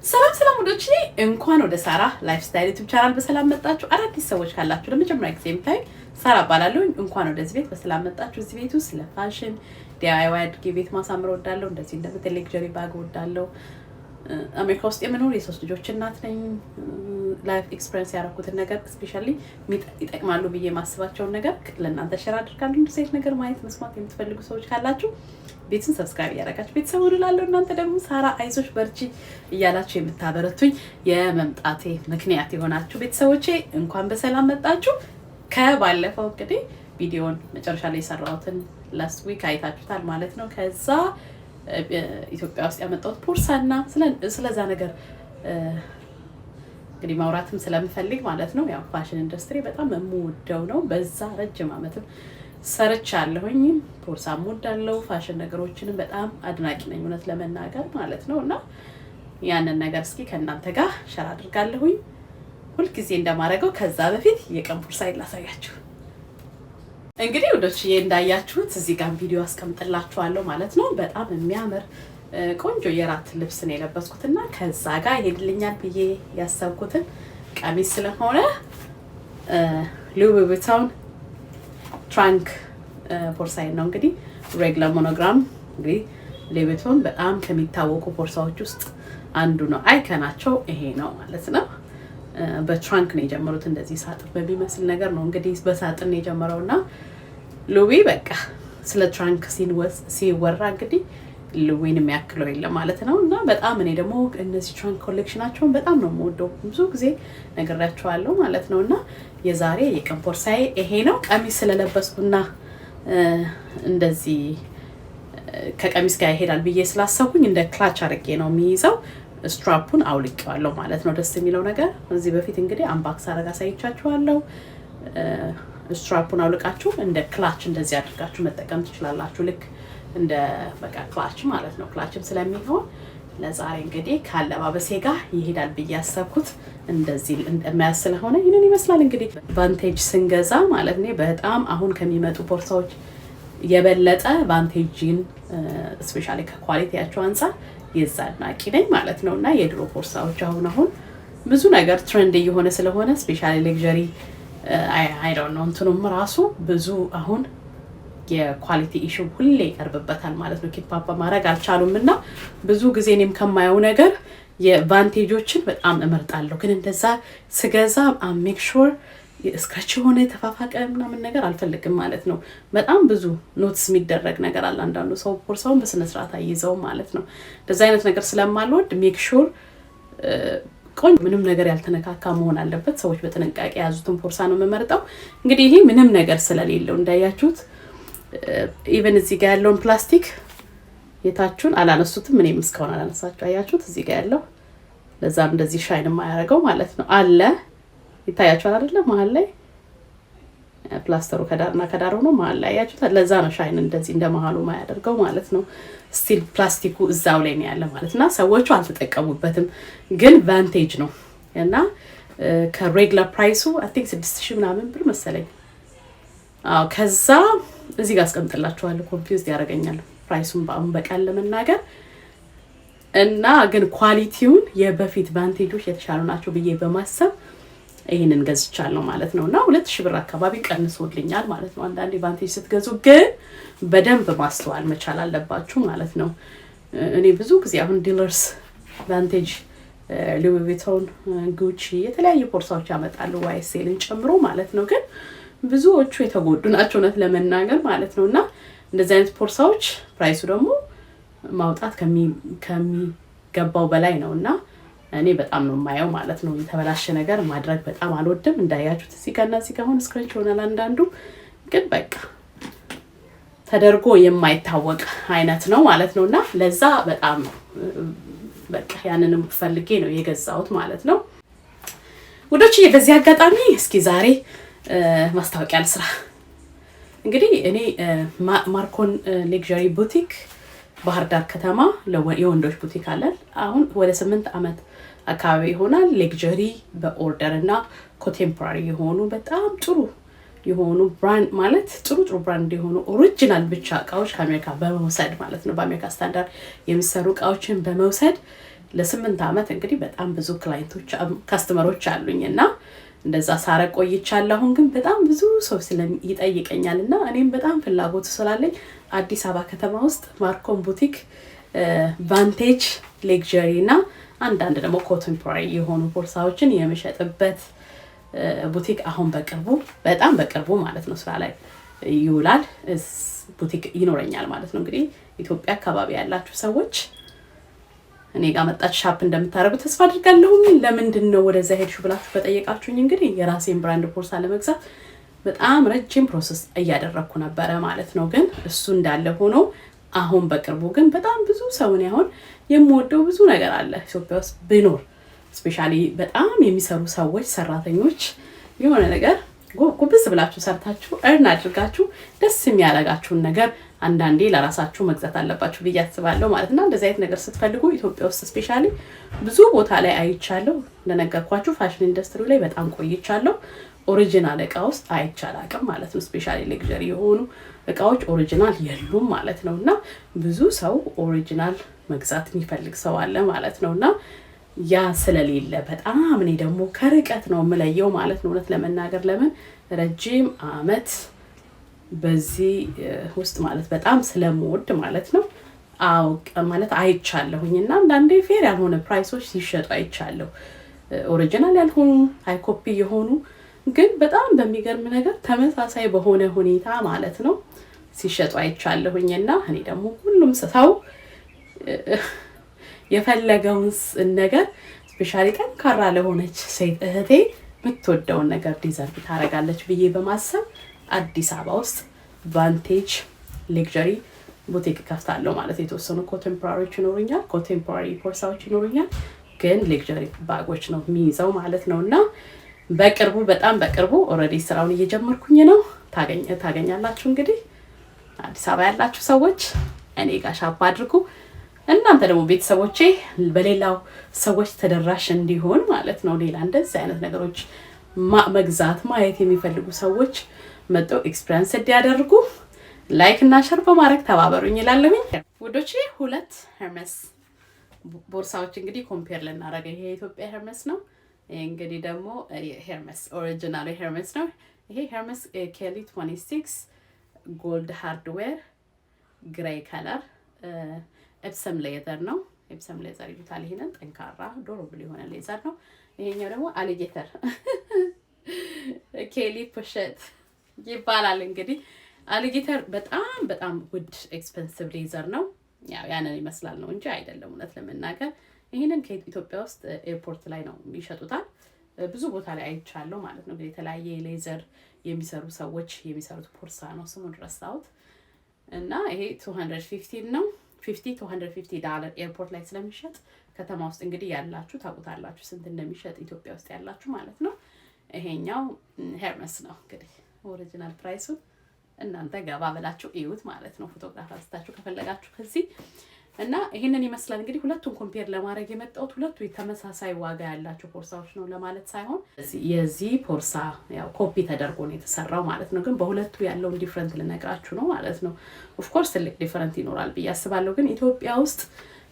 ሰላም ወዶቼ እንኳን ወደ ሳራ ላይፍ ስታይል ዩቲዩብ ቻናል በሰላም መጣችሁ። አዳዲስ ሰዎች ካላችሁ ለመጀመሪያ ጊዜ የምታዩ ሳራ ባላለው እንኳን ወደዚህ ቤት በሰላም መጣችሁ። እዚህ ቤት ውስጥ ለፋሽን ዲአይዋይ አድርጌ ቤት ማሳመር ወዳለሁ። እንደዚህ እንደምትል ሌክቸሪ ባግ ወዳለሁ። አሜሪካ ውስጥ የምኖር የሶስት ልጆች እናት ነኝ። ላይፍ ኤክስፒሪየንስ ያደረኩትን ነገር ስፔሻሊ ይጠቅማሉ ብዬ ማስባቸውን ነገር ለእናንተ ሼር አድርጋለሁ። እንደዚህ ነገር ማየት መስማት የምትፈልጉ ሰዎች ካላችሁ ቤቱን ሰብስክራይብ ያደረጋችሁ ቤተሰብ ሁሉላለሁ። እናንተ ደግሞ ሳራ አይዞሽ በርቺ እያላችሁ የምታበረቱኝ የመምጣቴ ምክንያት የሆናችሁ ቤተሰቦቼ እንኳን በሰላም መጣችሁ። ከባለፈው እንግዲህ ቪዲዮን መጨረሻ ላይ የሰራሁትን ላስት ዊክ አይታችሁታል ማለት ነው። ከዛ ኢትዮጵያ ውስጥ ያመጣሁት ፖርሳና ስለዛ ነገር እንግዲህ ማውራትም ስለምፈልግ ማለት ነው። ያው ፋሽን ኢንዱስትሪ በጣም የምወደው ነው። በዛ ረጅም ዓመትም ሰርቻለሁኝ። ፖርሳም ወዳለው ፋሽን ነገሮችንም በጣም አድናቂ ነኝ እውነት ለመናገር ማለት ነው። እና ያንን ነገር እስኪ ከእናንተ ጋር ሸር አድርጋለሁኝ ሁልጊዜ እንደማደርገው። ከዛ በፊት የቀን ፖርሳ ላሳያችሁ። እንግዲህ ወዶችዬ እንዳያችሁት እዚህ ጋር ቪዲዮ አስቀምጥላችኋለሁ ማለት ነው። በጣም የሚያምር ቆንጆ የራት ልብስ ነው የለበስኩትና ከዛ ጋር ይሄድልኛል ብዬ ያሰብኩትን ቀሚስ ስለሆነ ሉዊ ቪቶን ትራንክ ፖርሳይ ነው። እንግዲህ ሬግላር ሞኖግራም እንግዲህ ሉዊ ቪቶን በጣም ከሚታወቁ ፖርሳዎች ውስጥ አንዱ ነው። አይከናቸው ይሄ ነው ማለት ነው። በትራንክ ነው የጀመሩት። እንደዚህ ሳጥን በሚመስል ነገር ነው እንግዲህ በሳጥን ነው የጀመረውና ሉዊ በቃ ስለ ትራንክ ሲወራ እንግዲህ ሉዊን የሚያክለው የለም ማለት ነው። እና በጣም እኔ ደግሞ እነዚህ ትራንክ ኮሌክሽናቸውን በጣም ነው የምወደው። ብዙ ጊዜ ነግራቸዋለሁ ማለት ነው። እና የዛሬ የቀን ፖርሳዬ ይሄ ነው። ቀሚስ ስለለበስኩና እንደዚህ ከቀሚስ ጋር ይሄዳል ብዬ ስላሰብኩኝ እንደ ክላች አድርጌ ነው የሚይዘው። ስትራፑን አውልቄዋለሁ ማለት ነው። ደስ የሚለው ነገር እዚህ በፊት እንግዲህ አምባክስ አረጋ ሳይቻችኋለሁ። ስትራፑን አውልቃችሁ እንደ ክላች እንደዚህ አድርጋችሁ መጠቀም ትችላላችሁ። ልክ እንደ በቃ ክላች ማለት ነው። ክላችም ስለሚሆን ለዛሬ እንግዲህ ካለባበሴ ጋር ይሄዳል ብዬ ያሰብኩት እንደዚህ እንደማያስ ስለሆነ ይሄንን ይመስላል። እንግዲህ ቫንቴጅ ስንገዛ ማለት ነው በጣም አሁን ከሚመጡ ፖርሳዎች የበለጠ ቫንቴጅን ስፔሻሊ ከኳሊቲያቸው አንፃር የዛናቂ ነኝ ማለት ነው። እና የድሮ ፖርሳዎች አሁን ብዙ ነገር ትሬንድ እየሆነ ስለሆነ ስፔሻሊ ሌክዠሪ አይ ዶንት ኖ እንትኑም ራሱ ብዙ አሁን የኳሊቲ ኢሹ ሁሌ ይቀርብበታል ማለት ነው። ኪፕ አፕ ማድረግ አልቻሉም። እና ብዙ ጊዜ እኔም ከማየው ነገር የቫንቴጆችን በጣም እመርጣለሁ። ግን እንደዛ ስገዛ ሜክ ሹር ስክራች የሆነ የተፋፋቀ ምናምን ነገር አልፈልግም ማለት ነው። በጣም ብዙ ኖትስ የሚደረግ ነገር አለ። አንዳንዱ ሰው ፖርሳውን በስነ ስርዓት አይይዘውም ማለት ነው። እንደዛ አይነት ነገር ስለማልወድ ሜክ ሹር ቆንጆ ምንም ነገር ያልተነካካ መሆን አለበት። ሰዎች በጥንቃቄ የያዙትን ፖርሳ ነው የምመርጠው። እንግዲህ ይሄ ምንም ነገር ስለሌለው እንዳያችሁት ኢቨን እዚህ ጋር ያለውን ፕላስቲክ የታችሁን አላነሱትም። እኔም እስካሁን አላነሳችሁ። አያችሁት እዚህ ጋር ያለው ለዛም እንደዚህ ሻይን የማያደርገው ማለት ነው አለ። ይታያችኋል አይደለ? መሀል ላይ ፕላስተሩ ከዳርና ከዳር ሆኖ መሀል ላይ አያችሁት። ለዛ ነው ሻይን እንደዚህ እንደመሃሉ የማያደርገው ማለት ነው። ስቲል ፕላስቲኩ እዛው ላይ ነው ያለ ማለትና ሰዎቹ አልተጠቀሙበትም። ግን ቫንቴጅ ነው እና ከሬግላር ፕራይሱ አይ ቲንክ 6000 ምናምን ብር መሰለኝ። ከዛ እዚህ ጋር አስቀምጥላችኋለሁ። ኮንፊውዝድ ያደርገኛል ፕራይሱን በቃል ለመናገር እና ግን ኳሊቲውን የበፊት ቫንቴጆች የተሻሉ ናቸው ብዬ በማሰብ ይሄንን ገዝቻለሁ ማለት ነው። እና 2000 ብር አካባቢ ቀንሶልኛል ማለት ነው። አንዳንዴ ቫንቴጅ ስትገዙ ግን በደንብ ማስተዋል መቻል አለባችሁ ማለት ነው። እኔ ብዙ ጊዜ አሁን ዲለርስ ቫንቴጅ ሉዊ ቪቶን፣ ጉቺ የተለያዩ ፖርሳዎች ያመጣሉ ዋይሴልን ጨምሮ ማለት ነው። ግን ብዙዎቹ የተጎዱ ናቸው እውነት ለመናገር ማለት ነው። እና እንደዚህ አይነት ፖርሳዎች ፕራይሱ ደግሞ ማውጣት ከሚገባው በላይ ነው። እና እኔ በጣም ነው የማየው ማለት ነው። የተበላሸ ነገር ማድረግ በጣም አልወድም። እንዳያችሁት እዚህ ጋር እና እዚህ ጋር አሁን ስክራች ሆናል። አንዳንዱ ግን በቃ ተደርጎ የማይታወቅ አይነት ነው ማለት ነው። እና ለዛ በጣም በቃ ያንንም ፈልጌ ነው የገዛሁት ማለት ነው። ወዶች በዚህ አጋጣሚ እስኪ ዛሬ ማስታወቂያ ልስራ። እንግዲህ እኔ ማርኮን ሌክዠሪ ቡቲክ ባህር ዳር ከተማ የወንዶች ቡቲክ አለን። አሁን ወደ 8 ዓመት አካባቢ ይሆናል። ሌክዠሪ በኦርደር እና ኮንቴምፖራሪ የሆኑ በጣም ጥሩ የሆኑ ብራንድ ማለት ጥሩ ብራንድ የሆኑ ኦሪጂናል ብቻ እቃዎች ከአሜሪካ በመውሰድ ማለት ነው በአሜሪካ ስታንዳርድ የሚሰሩ እቃዎችን በመውሰድ ለ8 ዓመት እንግዲህ በጣም ብዙ ክላይንቶች ካስተመሮች አሉኝና እንደዛ ሳረግ ቆይቻለሁ። አሁን ግን በጣም ብዙ ሰው ይጠይቀኛልና እኔም በጣም ፍላጎት ስላለኝ አዲስ አበባ ከተማ ውስጥ ማርኮን ቡቲክ፣ ቫንቴጅ፣ ሌክዠሪ እና አንዳንድ ደግሞ ኮንቴምፖራሪ የሆኑ ቦርሳዎችን የምሸጥበት ቡቲክ አሁን በጣም በቅርቡ ማለት ነው ስራ ላይ ይውላል። ቡቲክ ይኖረኛል ማለት ነው። እንግዲህ ኢትዮጵያ አካባቢ ያላችሁ ሰዎች እኔ ጋር መጣች ሻፕ እንደምታደርጉ ተስፋ አድርጋለሁ። ለምንድን ነው ወደዛ ሄድሽ ብላችሁ በጠየቃችሁኝ እንግዲህ የራሴን ብራንድ ቦርሳ ለመግዛት በጣም ረጅም ፕሮሰስ እያደረኩ ነበረ ማለት ነው። ግን እሱ እንዳለ ሆኖ አሁን በቅርቡ ግን በጣም ብዙ ሰውን ያሁን የምወደው ብዙ ነገር አለ ኢትዮጵያ ውስጥ ቢኖር ስፔሻሊ በጣም የሚሰሩ ሰዎች ሰራተኞች የሆነ ነገር ጉብዝ ብላችሁ ሰርታችሁ እርን አድርጋችሁ ደስ የሚያረጋችሁን ነገር አንዳንዴ ለራሳችሁ መግዛት አለባችሁ ብዬ አስባለሁ ማለት ነው። እንደዚህ አይነት ነገር ስትፈልጉ ኢትዮጵያ ውስጥ ስፔሻሊ ብዙ ቦታ ላይ አይቻለሁ። እንደነገርኳችሁ ፋሽን ኢንዱስትሪ ላይ በጣም ቆይቻለሁ። ኦሪጂናል እቃ ውስጥ አይቻላቅም ማለት ነው። ስፔሻሊ ሌክዠሪ የሆኑ እቃዎች ኦሪጂናል የሉም ማለት ነውና ብዙ ሰው ኦሪጂናል መግዛት የሚፈልግ ሰው አለ ማለት ነውና ያ ስለሌለ በጣም እኔ ደግሞ ከርቀት ነው የምለየው ማለት ነው። እውነት ለመናገር ለምን ረጅም አመት በዚህ ውስጥ ማለት በጣም ስለምወድ ማለት ነው አውቅ ማለት አይቻለሁኝና አንዳንዴ ፌር ያልሆነ ፕራይሶች ሲሸጡ አይቻለሁ። ኦሪጂናል ያልሆኑ ሃይ ኮፒ የሆኑ ግን በጣም በሚገርም ነገር ተመሳሳይ በሆነ ሁኔታ ማለት ነው ሲሸጡ አይቻለሁኝና እኔ ደግሞ ሁሉም ሰው የፈለገውን ነገር ስፔሻሊ ጠንካራ ለሆነች ሴት እህቴ የምትወደውን ነገር ዲዛይን ታደርጋለች ብዬ በማሰብ አዲስ አበባ ውስጥ ቫንቴጅ ሌክዠሪ ቡቲክ ከፍታለሁ ማለት የተወሰኑ ኮንቴምፖራሪዎች ይኖሩኛል፣ ኮንቴምፖራሪ ቦርሳዎች ይኖሩኛል፣ ግን ሌክዠሪ ባጎች ነው የሚይዘው ማለት ነውና በጣም በቅርቡ ኦልሬዲ ስራውን እየጀመርኩኝ ነው። ታገኛላችሁ እንግዲህ አዲስ አበባ ያላችሁ ሰዎች እኔ ጋር ሻፕ አድርጉ። እናንተ ደግሞ ቤተሰቦቼ በሌላው ሰዎች ተደራሽ እንዲሆን ማለት ነው ሌላ እንደዚህ አይነት ነገሮች መግዛት ማየት የሚፈልጉ ሰዎች መጥተው ኤክስፒሪየንስ እንዲያደርጉ ላይክ እና ሼር በማድረግ ተባበሩኝ ይላለሁኝ ውዶቼ። 2 ሄርመስ ቦርሳዎች እንግዲህ ኮምፔር ልናደርግ ይሄ የኢትዮጵያ ሄርመስ ነው። ይሄ እንግዲህ ደግሞ ሄርመስ ኦሪጂናል ሄርመስ ነው። ይሄ ሄርመስ ኬሊ 26 ጎልድ ሃርድዌር ግሬይ ከለር ኤፕሰም ሌዘር ነው። ኤፕሰም ሌዘር ይሉታል። ይሄንን ጠንካራ ዶሮብል የሆነ ሌዘር ነው። ይሄኛው ደግሞ አሊጌተር ኬሊ ፑሸት ይባላል። እንግዲህ አሊጌተር በጣም ውድ ኤክስፔንሲቭ ሌዘር ነው። ያው ያንን ይመስላል ነው እንጂ አይደለም እውነት ለመናገር። ይሄንን ከኢትዮጵያ ውስጥ ኤርፖርት ላይ ነው የሚሸጡታል። ብዙ ቦታ ላይ አይቻለሁ ማለት ነው። እንግዲህ የተለያየ ሌዘር የሚሰሩ ሰዎች የሚሰሩት ቦርሳ ነው። ስሙን ረሳሁት እና ይሄ 215 ነው። $50 to $150 ኤርፖርት ላይ ስለሚሸጥ ከተማ ውስጥ እንግዲህ ያላችሁ ታውቁታላችሁ ስንት እንደሚሸጥ ኢትዮጵያ ውስጥ ያላችሁ ማለት ነው። ይሄኛው ሄርመስ ነው እንግዲህ ኦሪጂናል ፕራይሱ እናንተ ገባ ብላችሁ እዩት ማለት ነው። ፎቶግራፍ አንስታችሁ ከፈለጋችሁ ከዚህ እና ይሄንን ይመስላል እንግዲህ ሁለቱን ኮምፔር ለማድረግ የመጣሁት ሁለቱ ተመሳሳይ ዋጋ ያላቸው ቦርሳዎች ነው ለማለት ሳይሆን የዚህ ቦርሳ ያው ኮፒ ተደርጎ ነው የተሰራው ማለት ነው። ግን በሁለቱ ያለውን ዲፈረንት ልነግራችሁ ነው ማለት ነው። ኦፍ ኮርስ ትልቅ ዲፈረንት ይኖራል ብዬ አስባለሁ። ግን ኢትዮጵያ ውስጥ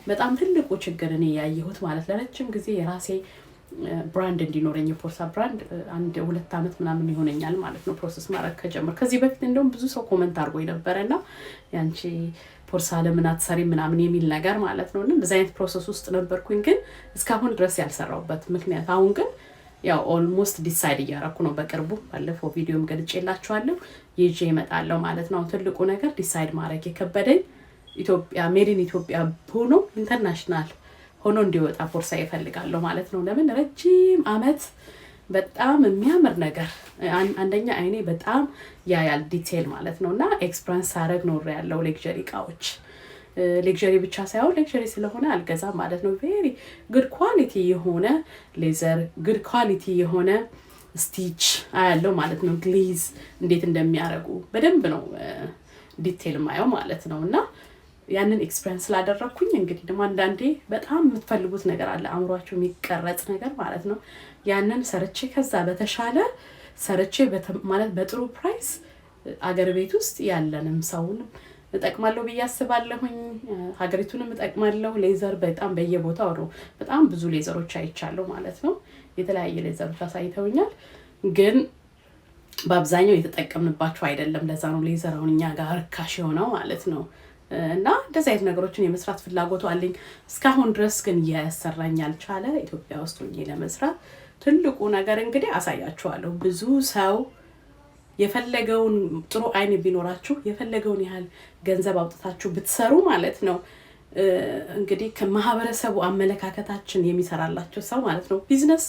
በጣም ትልቁ ችግር እኔ ያየሁት ማለት ለረጅም ጊዜ የራሴ ብራንድ እንዲኖረኝ የቦርሳ ብራንድ 1-2 አመት ምናምን ይሆነኛል ማለት ነው ፕሮሰስ ማድረግ ከጀመር። ከዚህ በፊት እንደውም ብዙ ሰው ኮሜንት አድርጎ ነበርና ያንቺ ቦርሳ ለምን አትሰሪ ምናምን የሚል ነገር ማለት ነው። እና በዛ አይነት ፕሮሰስ ውስጥ ነበርኩኝ ግን እስካሁን ድረስ ያልሰራውበት ምክንያት አሁን ግን ያው ኦልሞስት ዲሳይድ እያደረኩ ነው። በቅርቡ ባለፈው ቪዲዮም ገልጬላችኋለሁ ይዤ እመጣለሁ ማለት ነው። ትልቁ ነገር ዲሳይድ ማድረግ የከበደኝ ኢትዮጵያ ሜዲን ኢትዮጵያ ሆኖ ኢንተርናሽናል ሆኖ እንዲወጣ ቦርሳ ይፈልጋለሁ ማለት ነው። ለምን ረጅም አመት በጣም የሚያምር ነገር አንደኛ አይኔ በጣም ያያል ዲቴል ማለት ነውና ኤክስፒሪየንስ አረግ ነው ያለው ሌክዠሪ እቃዎች ሌክዠሪ ብቻ ሳይሆን ሌክዠሪ ስለሆነ አልገዛም ማለት ነው። ቬሪ ጉድ ኳሊቲ የሆነ ሌዘር ጉድ ኳሊቲ የሆነ ስቲች አያለው ማለት ነው። ግሊዝ እንዴት እንደሚያረጉ በደንብ ነው ዲቴል ማየው ማለት ነውና ያንን ኤክስፒሪየንስ ስላደረኩኝ እንግዲህ ደግሞ አንዳንዴ በጣም የምትፈልጉት ነገር አለ አምሯችሁ የሚቀረጽ ነገር ማለት ነው። ያንን ሰርቼ ከዛ በተሻለ ሰርቼ ማለት በጥሩ ፕራይስ አገር ቤት ውስጥ ያለንም ሰውን እጠቅማለሁ ብዬ አስባለሁኝ። ሀገሪቱንም እጠቅማለሁ። ሌዘር በጣም በየቦታው ነው። በጣም ብዙ ሌዘሮች አይቻለሁ ማለት ነው። የተለያየ ሌዘሮች አሳይተውኛል፣ ግን በአብዛኛው የተጠቀምንባቸው አይደለም። ለዛ ነው ሌዘር አሁን እኛ ጋር ርካሽ የሆነው ማለት ነው። እና እንደዚህ አይነት ነገሮችን የመስራት ፍላጎቱ አለኝ። እስካሁን ድረስ ግን እያሰራኝ ያልቻለ ኢትዮጵያ ውስጥ ሆኜ ለመስራት ትልቁ ነገር እንግዲህ አሳያችኋለሁ። ብዙ ሰው የፈለገውን ጥሩ አይን ቢኖራችሁ የፈለገውን ያህል ገንዘብ አውጥታችሁ ብትሰሩ ማለት ነው እንግዲህ ከማህበረሰቡ አመለካከታችን የሚሰራላችሁ ሰው ማለት ነው ቢዝነስ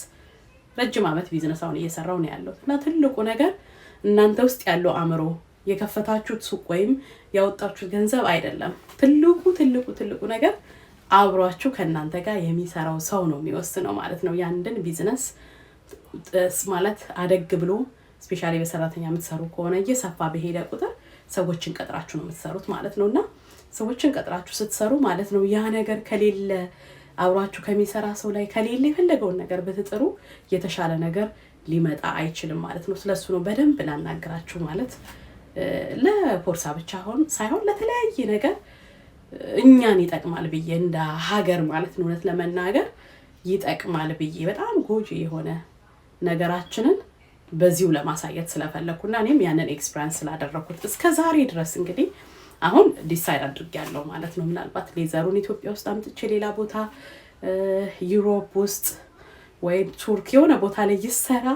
ረጅም ዓመት ቢዝነስ አሁን እየሰራው ነው ያለው እና ትልቁ ነገር እናንተ ውስጥ ያለው አእምሮ የከፈታችሁት ሱቅ ወይም ያወጣችሁት ገንዘብ አይደለም። ትልቁ ነገር አብሯችሁ ከእናንተ ጋር የሚሰራው ሰው ነው የሚወስነው ማለት ነው። ያንድን ቢዝነስ ማለት አደግ ብሎ ስፔሻሊ በሰራተኛ የምትሰሩ ከሆነ እየሰፋ በሄደ ቁጥር ሰዎችን ቀጥራችሁ ነው የምትሰሩት ማለት ነውና ሰዎችን ቀጥራችሁ ስትሰሩ ማለት ነው ያ ነገር ከሌለ አብሯችሁ ከሚሰራ ሰው ላይ ከሌለ የፈለገውን ነገር ብትጥሩ የተሻለ ነገር ሊመጣ አይችልም ማለት ነው። ስለሱ ነው በደንብ ላናግራችሁ ማለት ለፖርሳ ብቻ ሳይሆን ለተለያየ ነገር እኛን ይጠቅማል ብዬ እንደ ሀገር ማለት ነው እውነት ለመናገር ይጠቅማል ብዬ በጣም ጎጂ የሆነ ነገራችንን በዚሁ ለማሳየት ስለፈለኩና እኔም ያንን ኤክስፒሪየንስ ስላደረኩት እስከ ዛሬ ድረስ እንግዲህ አሁን ዲሳይድ አድርጌያለሁ ማለት ነው። ምናልባት ሌዘሩን ኢትዮጵያ ውስጥ አምጥቼ ሌላ ቦታ ዩሮፕ ውስጥ ወይ ቱርክ የሆነ ቦታ ላይ ይሰራ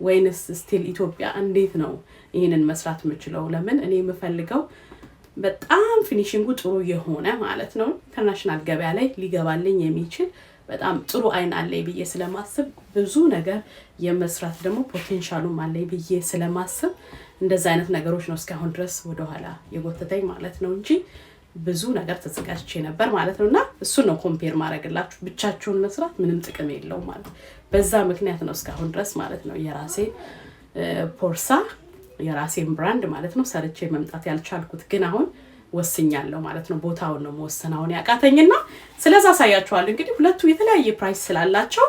ወይንስ ስቲል ኢትዮጵያ እንዴት ነው ይሄንን መስራት የምችለው? ለምን እኔ የምፈልገው በጣም ፊኒሺንጉ ጥሩ የሆነ ማለት ነው ኢንተርናሽናል ገበያ ላይ ሊገባልኝ የሚችል በጣም ጥሩ አይን አለኝ ብዬ ስለማስብ ብዙ ነገር የመስራት ደግሞ ፖቴንሻሉም አለኝ ብዬ ስለማስብ እንደዛ አይነት ነገሮች ነው እስካሁን ድረስ ወደ ኋላ የጎተተኝ ማለት ነው እንጂ ብዙ ነገር ተዘጋጅቼ ነበር ማለት ነውና እሱ ነው ኮምፔር ማድረግላችሁ። ብቻችሁን መስራት ምንም ጥቅም የለውም ማለት በዛ ምክንያት ነው እስካሁን ድረስ ማለት ነው የራሴ ፖርሳ የራሴን ብራንድ ማለት ነው ሰርቼ መምጣት ያልቻልኩት። ግን አሁን ወስኛለሁ ማለት ነው። ቦታውን ነው መወሰናውን ያቃተኝና ስለዛ አሳያችኋለሁ። እንግዲህ ሁለቱ የተለያየ ፕራይስ ስላላቸው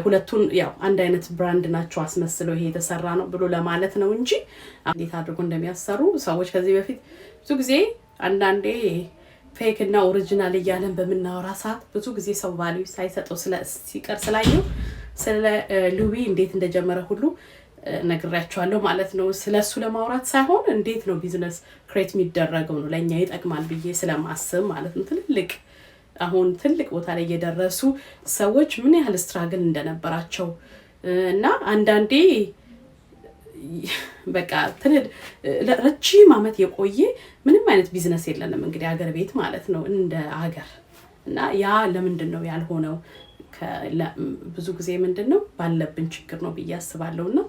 ሁለቱን ያው አንድ አይነት ብራንድ ናቸው አስመስለው ይሄ የተሰራ ነው ብሎ ለማለት ነው እንጂ እንዴት አድርጎ እንደሚያሰሩ ሰዎች ከዚህ በፊት ብዙ ጊዜ አንዳንዴ ፌክ እና ኦሪጂናል እያለን በመናወራ ሰዓት ብዙ ጊዜ ሰው ቫልዩ ሳይሰጠው ሲቀር ስላየው ስለ ሉዊ እንዴት እንደጀመረ ሁሉ ነግራችኋለሁ ማለት ነው። ስለሱ ለማውራት ሳይሆን እንዴት ነው ቢዝነስ ክሬት የሚደረገው ነው ለኛ ይጠቅማል ብዬ ስለማስብ ማለት ነው። አሁን ትልቅ ቦታ ላይ የደረሱ ሰዎች ምን ያህል ስትራግል እንደነበራቸው እና አንዳንዴ በቃ ረጅም ዓመት የቆየ ምንም አይነት ቢዝነስ የለንም እንግዲህ ሀገር ቤት ማለት ነው እንደ ሀገር እና ያ ለምንድን ነው ያልሆነው? ብዙ ጊዜ ምንድነው ባለብን ችግር ነው ብዬ አስባለሁና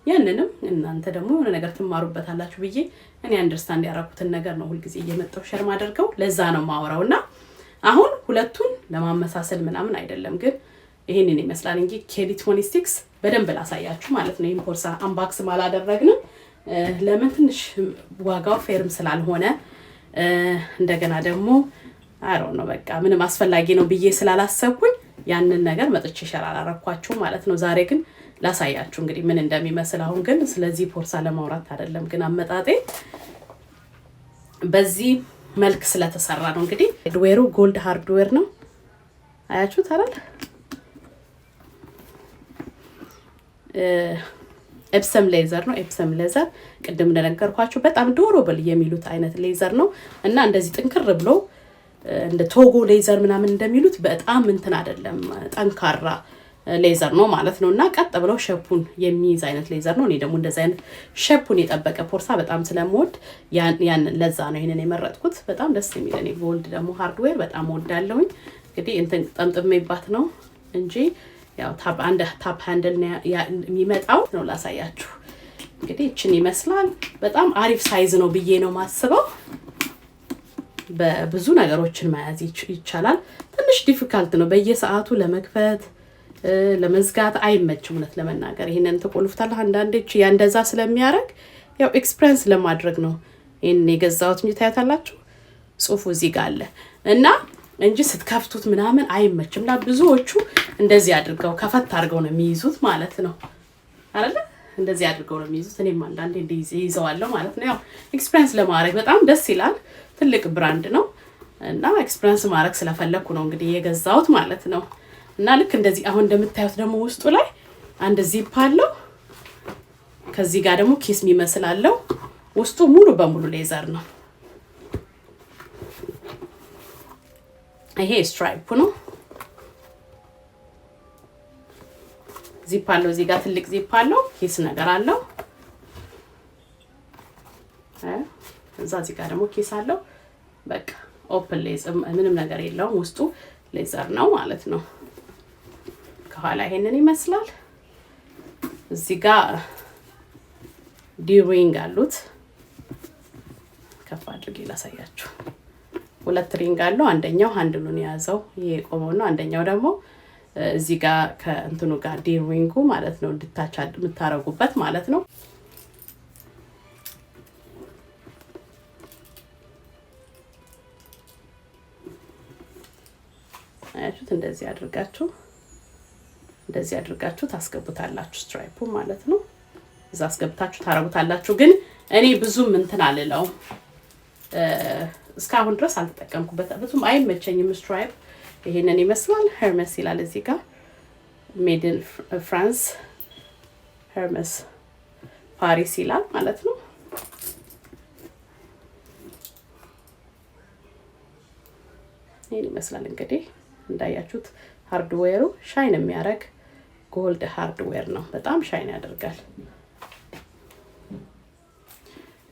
ያንንም እናንተ ደግሞ የሆነ ነገር ትማሩበታላችሁ ብዬ እኔ አንደርስታንድ ያደረኩትን ነገር ነው ሁሉ ጊዜ እየመጣው ሼር ማደርገው ለዛ ነው ማወራውና አሁን ሁለቱን ለማመሳሰል ምናምን አይደለም ግን ይሄንን ይመስላል እንጂ ኬዲ 26 በደንብ ላሳያችሁ ማለት ነው። ኢምፖርሳ አንባክስ ማላደረግንም ለምን ትንሽ ዋጋው ፌርም ስላልሆነ እንደገና ደግሞ ነው በቃ ምንም አስፈላጊ ነው ብዬ ስላላሰብኩኝ ያንን ነገር መጥቼ ሸራ አላረኳችሁ ማለት ነው። ዛሬ ግን ላሳያችሁ እንግዲህ ምን እንደሚመስል። አሁን ግን ስለዚህ ፖርሳ ለማውራት አይደለም ግን አመጣጤ በዚህ መልክ ስለተሰራ ነው። እንግዲህ ሃርድዌሩ ጎልድ ሃርድዌር ነው። አያችሁት አይደል? ኤፕሰም ሌዘር ነው። ኤፕሰም ሌዘር ቅድም እንደነገርኳችሁ በጣም ዱራብል የሚሉት አይነት ሌዘር ነው እና እንደዚህ ጥንክር ብሎ እንደ ቶጎ ሌዘር ምናምን እንደሚሉት በጣም እንትን አይደለም ጠንካራ ሌዘር ነው ማለት ነውና ቀጥ ብለው ሼፑን የሚይዝ አይነት ሌዘር ነው። እኔ ደግሞ እንደዛ አይነት ሼፑን የጠበቀ ፖርሳ በጣም ስለምወድ ያን ለዛ ነው ይሄንን የመረጥኩት። በጣም ደስ የሚል እኔ ጎልድ ደግሞ ሃርድዌር በጣም ወዳለሁኝ። እንግዲህ እንትን ጠምጥሜባት ነው እንጂ ያው ታፕ ሃንድል የሚመጣው ነው ላሳያችሁ። እንግዲህ እቺን ይመስላል። በጣም አሪፍ ሳይዝ ነው ብዬ ነው ማስበው። በብዙ ነገሮችን መያዝ ይቻላል። ትንሽ ዲፊካልት ነው በየሰዓቱ ለመክፈት ለመዝጋት አይመችም እውነት ለመናገር። ይሄንን ተቆልፍታለህ አንዳንዴች ያንደዛ ስለሚያረግ ያው ኤክስፒሪየንስ ለማድረግ ነው ይሄን የገዛሁት እንጂ ታያታላችሁ ጽሁፉ እዚህ ጋር አለ እና እንጂ ስትከፍቱት ምናምን አይመችምና ብዙዎቹ እንደዚህ አድርገው ከፈት አድርገው ነው የሚይዙት ማለት ነው አይደል? እንደዚህ አድርገው ነው የሚይዙት። እኔም አንዳንዴ እንደዚህ ይዘዋለሁ ማለት ነው። ያው ኤክስፒሪየንስ ለማድረግ በጣም ደስ ይላል። ትልቅ ብራንድ ነው እና ኤክስፒሪየንስ ማድረግ ስለፈለኩ ነው እንግዲህ የገዛሁት ማለት ነው። እና ልክ እንደዚህ አሁን እንደምታዩት ደግሞ ውስጡ ላይ አንድ ዚፕ አለው። ከዚህ ጋር ደግሞ ኪስ የሚመስል አለው። ውስጡ ሙሉ በሙሉ ሌዘር ነው። ይሄ ስትራይፕ ነው። ዚፕ አለው። እዚህ ጋር ትልቅ ዚፕ አለው። ኪስ ነገር አለው። እዚህ ጋር ደግሞ ኪስ አለው። በቃ ኦፕን ሌዘር ምንም ነገር የለውም። ውስጡ ሌዘር ነው ማለት ነው። ከኋላ ይሄንን ይመስላል። እዚህ ጋር ዲሪንግ አሉት። ከፍ አድርጌ ላሳያችሁ። 2 ሪንግ አለው። አንደኛው ሃንድሉን የያዘው ይሄ ቆመው ነው። አንደኛው ደግሞ እዚህ ጋር ከእንትኑ ጋር ዲሪንጉ ማለት ነው እንድታቻ የምታረጉበት ማለት ነው። አያችሁት? እንደዚህ አድርጋችሁ ታስገቡታላችሁ ስትራይፑ ማለት ነው። እዛ አስገብታችሁ ታረጉታላችሁ። ግን እኔ ብዙም እንትን አልለው እስካሁን ድረስ አልተጠቀምኩበትም። ብዙም አይመቸኝም ስትራይፕ። ይሄንን ይመስላል። ሄርመስ ይላል እዚህ ጋር ሜድ ኢን ፍራንስ ሄርመስ ፓሪስ ይላል ማለት ነው። ይሄን ይመስላል እንግዲህ እንዳያችሁት። ሃርድዌሩ ሻይን የሚያደርግ ጎልድ ሃርድዌር ነው። በጣም ሻይን ያደርጋል።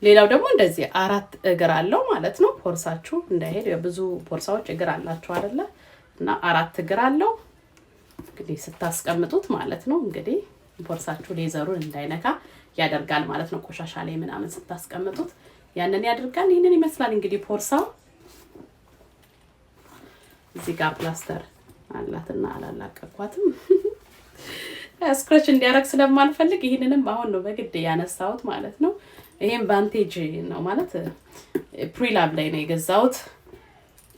ሌላው ደግሞ እንደዚህ 4 እግር አለው ማለት ነው። ፖርሳችሁ እንዳይሄድ ብዙ ፖርሳዎች እግር አላችሁ አይደለ? እና 4 እግር አለው እንግዲህ ስታስቀምጡት ማለት ነው። እንግዲህ ፖርሳችሁ ሌዘሩን እንዳይነካ ያደርጋል ማለት ነው። ቆሻሻ ላይ ምናምን ስታስቀምጡት ያንን ያደርጋል። ይሄንን ይመስላል እንግዲህ ፖርሳው። እዚህ ጋር ፕላስተር አላትና አላላቀኳትም ስክራች እንዲያረግ ስለማልፈልግ ይሄንንም አሁን ነው በግድ ያነሳሁት ማለት ነው። ይሄን ቫንቴጅ ነው ማለት ፕሪላብ ላይ ነው የገዛሁት።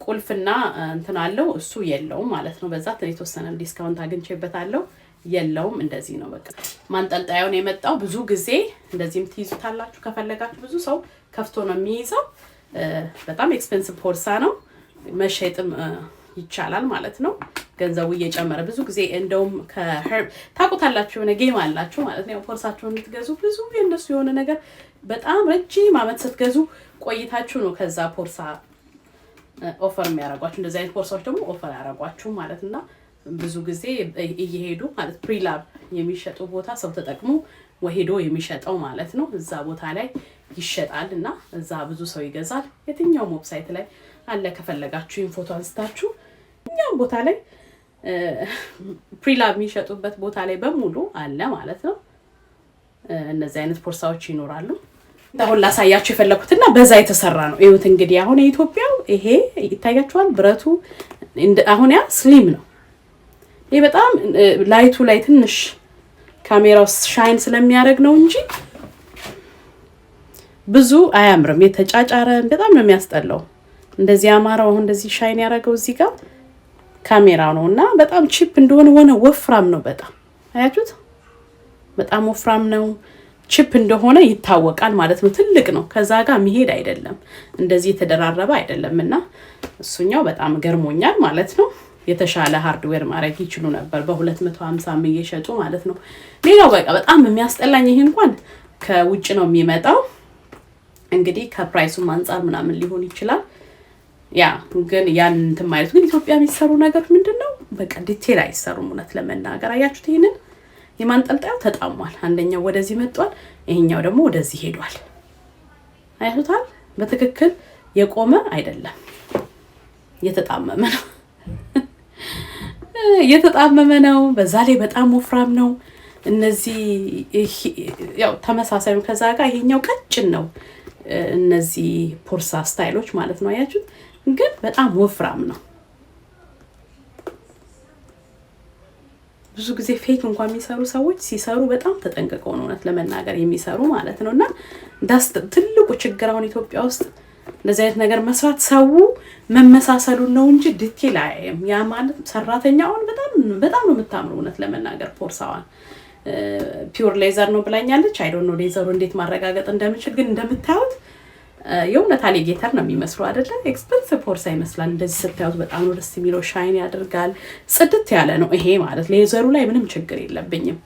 ቁልፍና እንትን አለው እሱ የለውም ማለት ነው። በዛ የተወሰነ ዲስካውንት አግኝቼበታለሁ። የለውም እንደዚህ ነው በቃ። ማንጠልጣዩን የመጣው ብዙ ጊዜ እንደዚህም ትይዙታላችሁ ከፈለጋችሁ። ብዙ ሰው ከፍቶ ነው የሚይዘው። በጣም ኤክስፔንሲቭ ፖርሳ ነው። መሸጥም ይቻላል ማለት ነው። ገንዘቡ እየጨመረ ብዙ ጊዜ እንደውም ታውቁታላችሁ የሆነ ጌም አላችሁ ማለት ነው። ፖርሳችሁን የምትገዙ ብዙ የነሱ የሆነ ነገር በጣም ረጅም ዓመት ስትገዙ ቆይታችሁ ነው ከዛ ፖርሳ ኦፈር የሚያደርጓችሁ። እንደዚህ አይነት ፖርሳዎች ደግሞ ኦፈር ያደርጓችሁ ማለት እና ብዙ ጊዜ እየሄዱ ማለት ፕሪላብ የሚሸጡ ቦታ ሰው ተጠቅሞ ወሄዶ የሚሸጠው ማለት ነው። እዛ ቦታ ላይ ይሸጣል እና እዛ ብዙ ሰው ይገዛል። የትኛውም ዌብሳይት ላይ አለ። ከፈለጋችሁ ፎቶ አንስታችሁ እኛም ቦታ ላይ ፕሪላብ የሚሸጡበት ቦታ ላይ በሙሉ አለ ማለት ነው። እነዚህ አይነት ፖርሳዎች ይኖራሉ። አሁን ላሳያችሁ የፈለኩትና በዛ የተሰራ ነው። እዩት እንግዲህ አሁን የኢትዮጵያው ይሄ ይታያችኋል። ብረቱ አሁን ያ ስሊም ነው። ይሄ በጣም ላይቱ ላይ ትንሽ ካሜራው ሻይን ስለሚያደርግ ነው እንጂ ብዙ አያምርም። የተጫጫረ በጣም ነው የሚያስጠላው። እንደዚህ አማራው አሁን እንደዚህ ሻይን ያደረገው እዚህ ጋር ካሜራው ነውና በጣም ቺፕ እንደሆነ ሆነ ወፍራም ነው። በጣም አያችሁት? በጣም ወፍራም ነው። ቺፕ እንደሆነ ይታወቃል ማለት ነው። ትልቅ ነው። ከዛ ጋር መሄድ አይደለም። እንደዚህ የተደራረበ አይደለምና እሱኛው በጣም ገርሞኛል ማለት ነው። የተሻለ ሃርድዌር ማድረግ ይችሉ ነበር በ250 እየሸጡ ማለት ነው። ሌላው በቃ በጣም የሚያስጠላኝ ይሄ እንኳን ከውጭ ነው የሚመጣው። እንግዲህ ከፕራይሱም አንፃር ምናምን ሊሆን ይችላል። ያ ግን ያን እንትን ማለት ግን ኢትዮጵያ የሚሰሩ ነገር ምንድነው በቃ ዲቴል አይሰሩም። እውነት ለመናገር አያችሁት? ይሄንን የማንጠልጣዩ ተጣሟል። አንደኛው ወደዚህ መጥቷል፣ ይሄኛው ደግሞ ወደዚህ ሄዷል። አያችሁታል? በትክክል የቆመ አይደለም፣ የተጣመመ ነው። የተጣመመ ነው። በዛ ላይ በጣም ወፍራም ነው። እነዚህ ያው ተመሳሳይ ነው ከዛ ጋር። ይሄኛው ቀጭን ነው። እነዚህ ፖርሳ ስታይሎች ማለት ነው። አያችሁት? ግን በጣም ወፍራም ነው። ብዙ ጊዜ ፌክ እንኳን የሚሰሩ ሰዎች ሲሰሩ በጣም ተጠንቅቀው ነው እውነት ለመናገር የሚሰሩ ማለት ነውና ዳስ ትልቁ ችግር አሁን ኢትዮጵያ ውስጥ እንደዚህ አይነት ነገር መስራት ሰው መመሳሰሉን ነው እንጂ ዲቴል አያየም። ያ ማለት ሰራተኛውን በጣም ነው የምታምሩ እውነት ለመናገር ፖርሳዋን ፒውር ሌዘር ነው ብላኛለች። አይ ዶንት ኖ ሌዘሩ እንዴት ማረጋገጥ እንደምችል ግን እንደምታዩት የእውነት አሊጌተር ነው የሚመስለው አይደለ? ኤክስፔንሲቭ ቦርሳ ይመስላል እንደዚህ ስታዩት። በጣም ነው ደስ የሚለው፣ ሻይን ያደርጋል፣ ጽድት ያለ ነው ይሄ ማለት። ሌዘሩ ላይ ምንም ችግር የለብኝም።